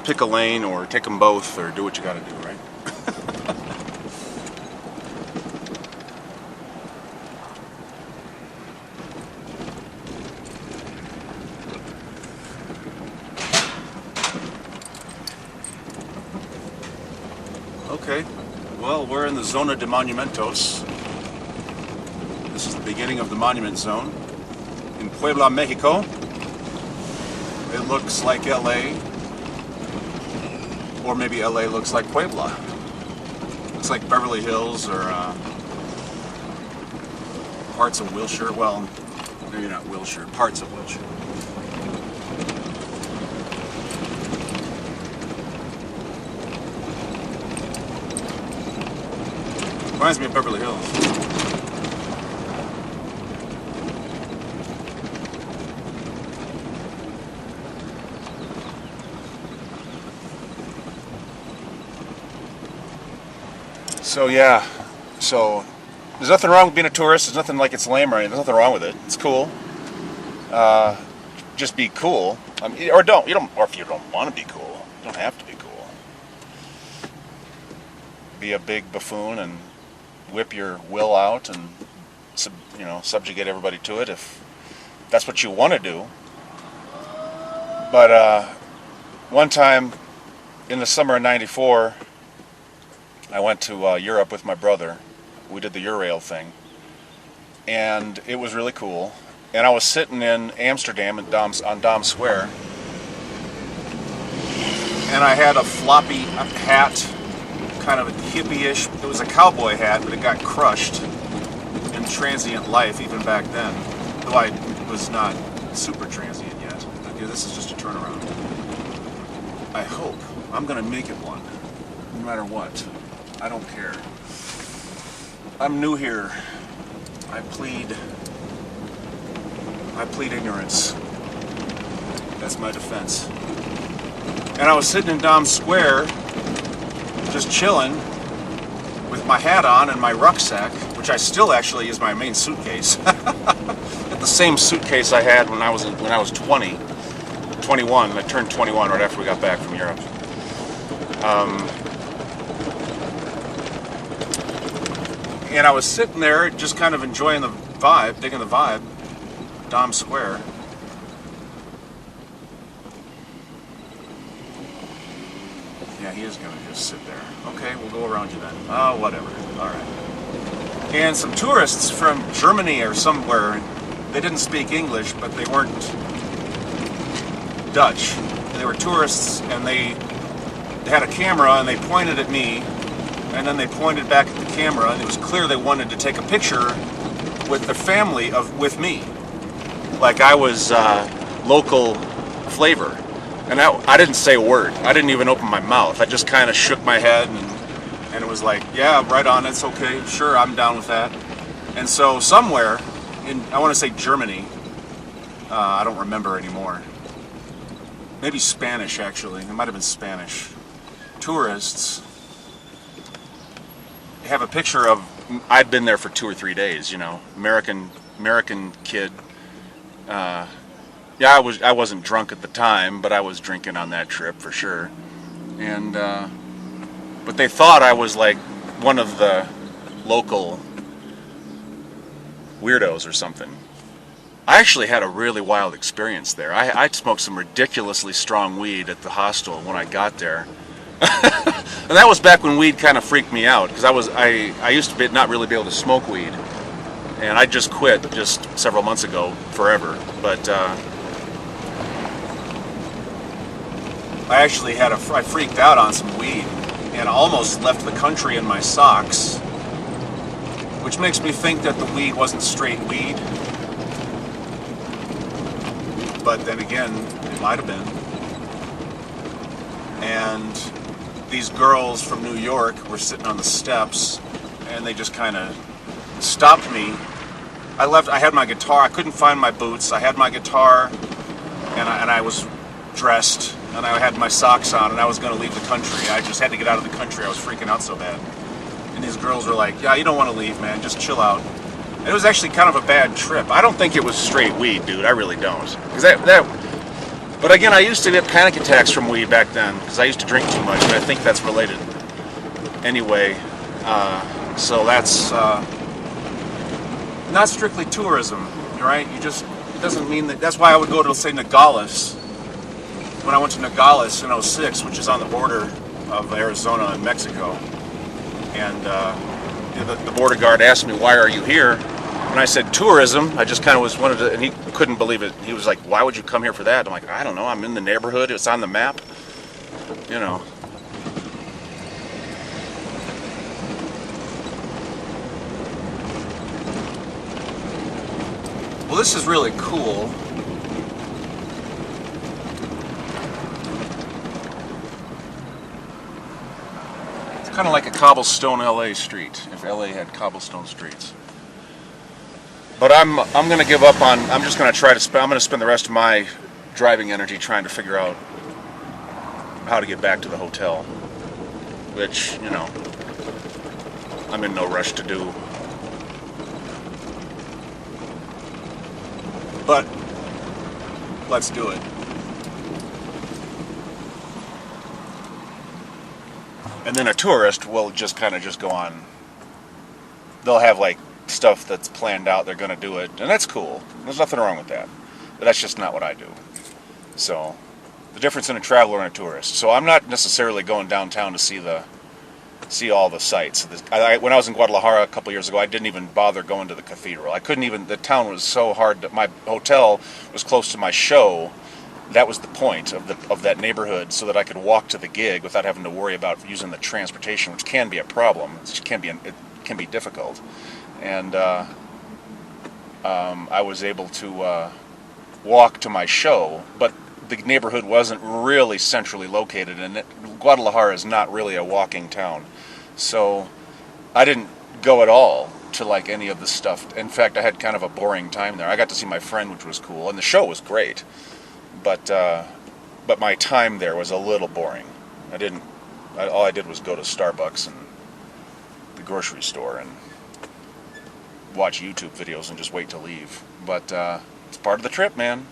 just pick a lane or take them both or do what you got to do, right? Okay, well, we're in the Zona de Monumentos. This is the beginning of the monument zone in Puebla, Mexico. It looks like LA, or maybe LA looks like Puebla. Looks like Beverly Hills or parts of Wilshire. Well, maybe not Wilshire, parts of Wilshire. Reminds me of Beverly Hills. So yeah, so there's nothing wrong with being a tourist. There's nothing like it's lame or anything. There's nothing wrong with it. It's cool. Just be cool. I mean, or don't. You don't. Or if you don't want to be cool, you don't have to be cool. Be a big buffoon and whip your will out and subjugate everybody to it if that's what you want to do. But one time in the summer of '94. I went to Europe with my brother. We did the Eurail thing, and it was really cool. And I was sitting in Amsterdam on Dam Square, and I had a floppy hat, kind of a hippie-ish. It was a cowboy hat, but it got crushed in transient life even back then, though I was not super transient yet. Okay, this is just a turnaround. I hope I'm gonna make it one, no matter what. I don't care. I'm new here. I plead ignorance. That's my defense. And I was sitting in Dom Square, just chilling, with my hat on and my rucksack, which I still actually is my main suitcase. Got the same suitcase I had when I was 21. I turned 21 right after we got back from Europe. And I was sitting there just kind of enjoying the vibe, digging the vibe, Dom Square. Yeah, he is going to just sit there. Okay, we'll go around you then. Oh, whatever. All right. And some tourists from Germany or somewhere, they didn't speak English, but they weren't Dutch. They were tourists, and they had a camera, and they pointed at me, and then they pointed back at the camera, and it was clear they wanted to take a picture with the family with me, like I was local flavor. And I didn't say a word. I didn't even open my mouth. I just kind of shook my head, and it was like, yeah, right on, it's okay, sure, I'm down with that. And so somewhere in, I want to say Germany, I don't remember anymore, maybe Spanish actually, it might have been Spanish, tourists have a picture of, I'd been there for 2 or 3 days, American kid. Yeah, I wasn't drunk at the time, but I was drinking on that trip for sure. And but they thought I was like one of the local weirdos or something. I actually had a really wild experience there. I smoked some ridiculously strong weed at the hostel when I got there. And that was back when weed kind of freaked me out, because I used to not really be able to smoke weed, and I just quit just several months ago forever. But I actually I freaked out on some weed and almost left the country in my socks, which makes me think that the weed wasn't straight weed. But then again, it might have been. And these girls from New York were sitting on the steps, and they just kind of stopped me. I had my guitar. I couldn't find my boots. I had my guitar, and I was dressed, and I had my socks on, and I was going to leave the country. I just had to get out of the country. I was freaking out so bad. And these girls were like, yeah, you don't want to leave, man. Just chill out. And it was actually kind of a bad trip. I don't think it was straight weed, dude. I really don't. Because But again, I used to get panic attacks from weed back then because I used to drink too much, and I think that's related. Anyway, so that's not strictly tourism, right? You just, it doesn't mean that. That's why I would go to, say, Nogales. When I went to Nogales in '06, which is on the border of Arizona and Mexico, and the border guard asked me, "Why are you here?" And I said, "Tourism." I just kind of wanted to, and he couldn't believe it. He was like, "Why would you come here for that?" I'm like, "I don't know. I'm in the neighborhood. It's on the map, you know." Well, this is really cool. It's kind of like a cobblestone LA street, if LA had cobblestone streets. But I'm going to give up on, I'm just going to try to spend, I'm going to spend the rest of my driving energy trying to figure out how to get back to the hotel, which, you know, I'm in no rush to do. But let's do it. And then a tourist will just kind of just go on. They'll have like stuff that's planned out. They're going to do it, and that's cool. There's nothing wrong with that. But that's just not what I do. So the difference in a traveler and a tourist. So I'm not necessarily going downtown to see all the sights. When I was in Guadalajara a couple years ago, I didn't even bother going to the cathedral. I couldn't even, the town was so hard that my hotel was close to my show. That was the point of that neighborhood, so that I could walk to the gig without having to worry about using the transportation, which can be a problem. It can be difficult. And I was able to walk to my show, but the neighborhood wasn't really centrally located, and Guadalajara is not really a walking town. So I didn't go at all to like any of the stuff. In fact, I had kind of a boring time there. I got to see my friend, which was cool, and the show was great. But my time there was a little boring. All I did was go to Starbucks and the grocery store and watch YouTube videos and just wait to leave. But it's part of the trip, man.